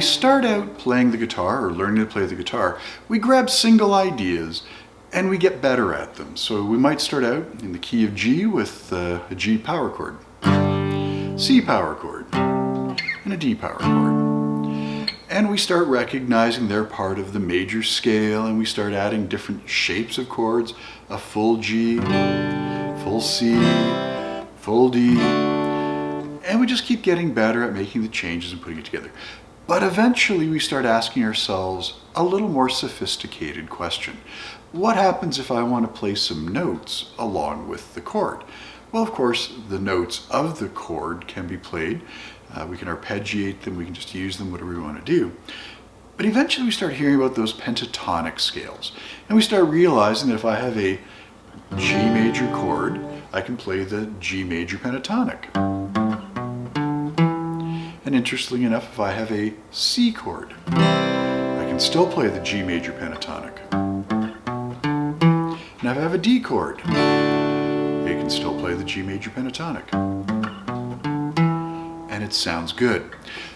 start out playing the guitar or learning to play the guitar, we grab single ideas and we get better at them. So we might start out in the key of G with a G power chord, C power chord, and a D power chord. And we start recognizing they're part of the major scale, and we start adding different shapes of chords, a full G, full C, full D, and we just keep getting better at making the changes and putting it together. But eventually we start asking ourselves a little more sophisticated question. What happens if I want to play some notes along with the chord? Well, of course, the notes of the chord can be played. We can arpeggiate them, we can just use them, whatever we want to do. But eventually we start hearing about those pentatonic scales. And we start realizing that if I have a G major chord, I can play the G major pentatonic. And interestingly enough, if I have a C chord, I can still play the G major pentatonic. And if I have a D chord, I can still play the G major pentatonic. And it sounds good.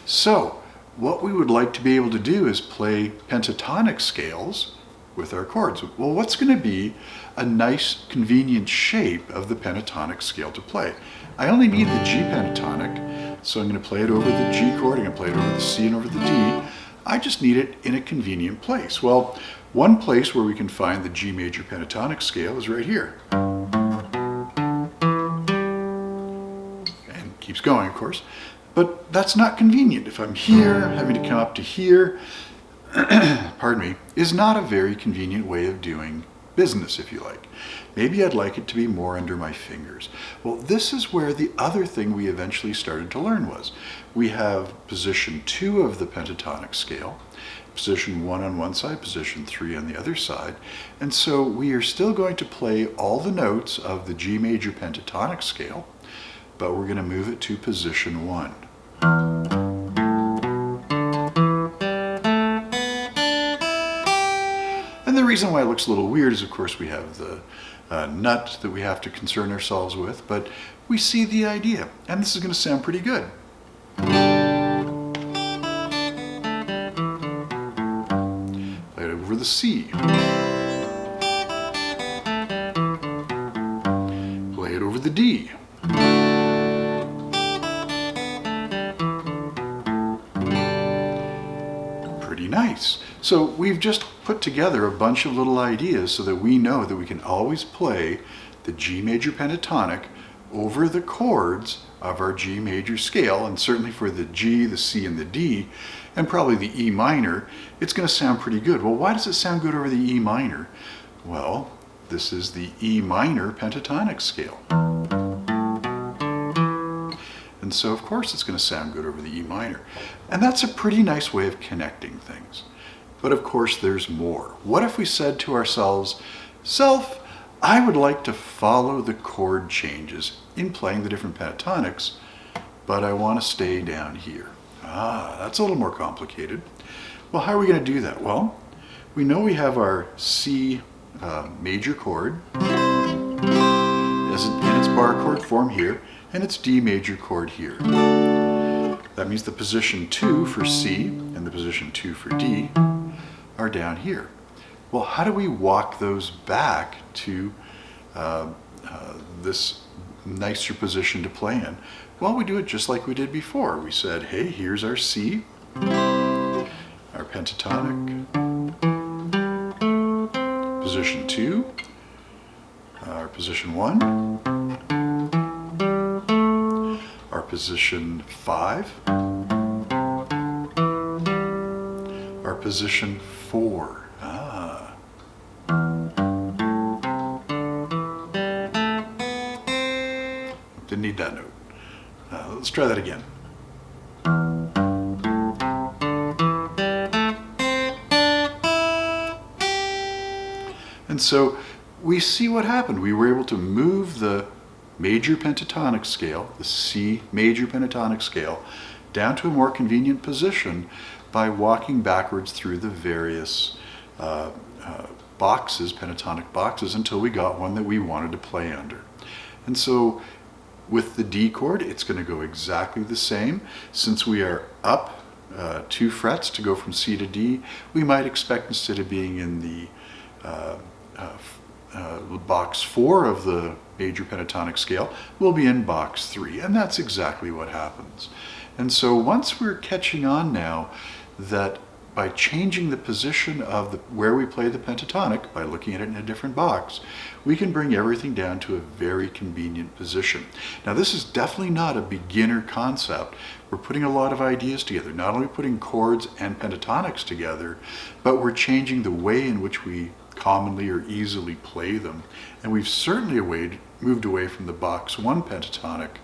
So, what we would like to be able to do is play pentatonic scales with our chords. Well, what's going to be a nice, convenient shape of the pentatonic scale to play? I only need the G pentatonic, so I'm going to play it over the G chord, I'm going to play it over the C and over the D. I just need it in a convenient place. Well, one place where we can find the G major pentatonic scale is right here. And keeps going, of course. But that's not convenient. If I'm here, having to come up to here, pardon me, is not a very convenient way of doing business, if you like. Maybe I'd like it to be more under my fingers. Well, this is where the other thing we eventually started to learn was. We have position 2 of the pentatonic scale, position 1 on one side, position 3 on the other side, and so we are still going to play all the notes of the G major pentatonic scale, but we're going to move it to position 1. And the reason why it looks a little weird is, of course, we have the nut that we have to concern ourselves with, but we see the idea, and this is going to sound pretty good. Play it over the C. Play it over the D. Pretty nice. So we've just put together a bunch of little ideas so that we know that we can always play the G major pentatonic over the chords of our G major scale, and certainly for the G, the C, and the D, and probably the E minor, it's going to sound pretty good. Well, why does it sound good over the E minor? Well, this is the E minor pentatonic scale. And so, of course, it's going to sound good over the E minor. And that's a pretty nice way of connecting things. But of course, there's more. What if we said to ourselves, Self, I would like to follow the chord changes in playing the different pentatonics, but I want to stay down here. That's a little more complicated. Well, how are we going to do that? Well, we know we have our C major chord in its bar chord form here, and its D major chord here. That means the position 2 for C and the position 2 for D are down here. Well, how do we walk those back to this nicer position to play in? Well, we do it just like we did before. We said, hey, here's our C, our pentatonic, position 2, our position 1, our position 5, our position 4. Didn't need that note. Let's try that again. And so we see what happened. We were able to move the major pentatonic scale, the C major pentatonic scale, down to a more convenient position by walking backwards through the various boxes, pentatonic boxes, until we got one that we wanted to play under. And so with the D chord, it's going to go exactly the same. Since we are up 2 frets to go from C to D, we might expect, instead of being in the box 4 of the major pentatonic scale, we'll be in box 3, and that's exactly what happens. And so once we're catching on now that by changing the position of where we play the pentatonic, by looking at it in a different box, we can bring everything down to a very convenient position. Now, this is definitely not a beginner concept. We're putting a lot of ideas together, not only putting chords and pentatonics together, but we're changing the way in which we commonly or easily play them. And we've certainly moved away from the box 1 pentatonic,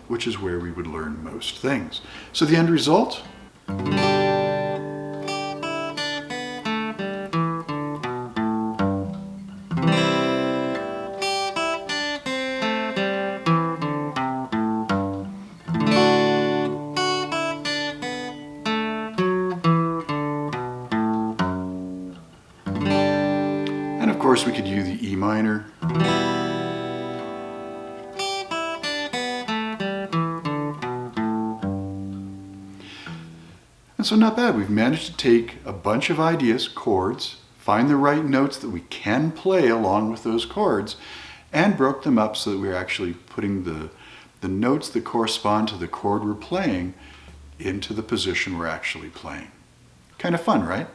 which is where we would learn most things. So the end result? And of course we could use the E minor. And so not bad. We've managed to take a bunch of ideas, chords, find the right notes that we can play along with those chords, and broke them up so that we're actually putting the notes that correspond to the chord we're playing into the position we're actually playing. Kind of fun, right?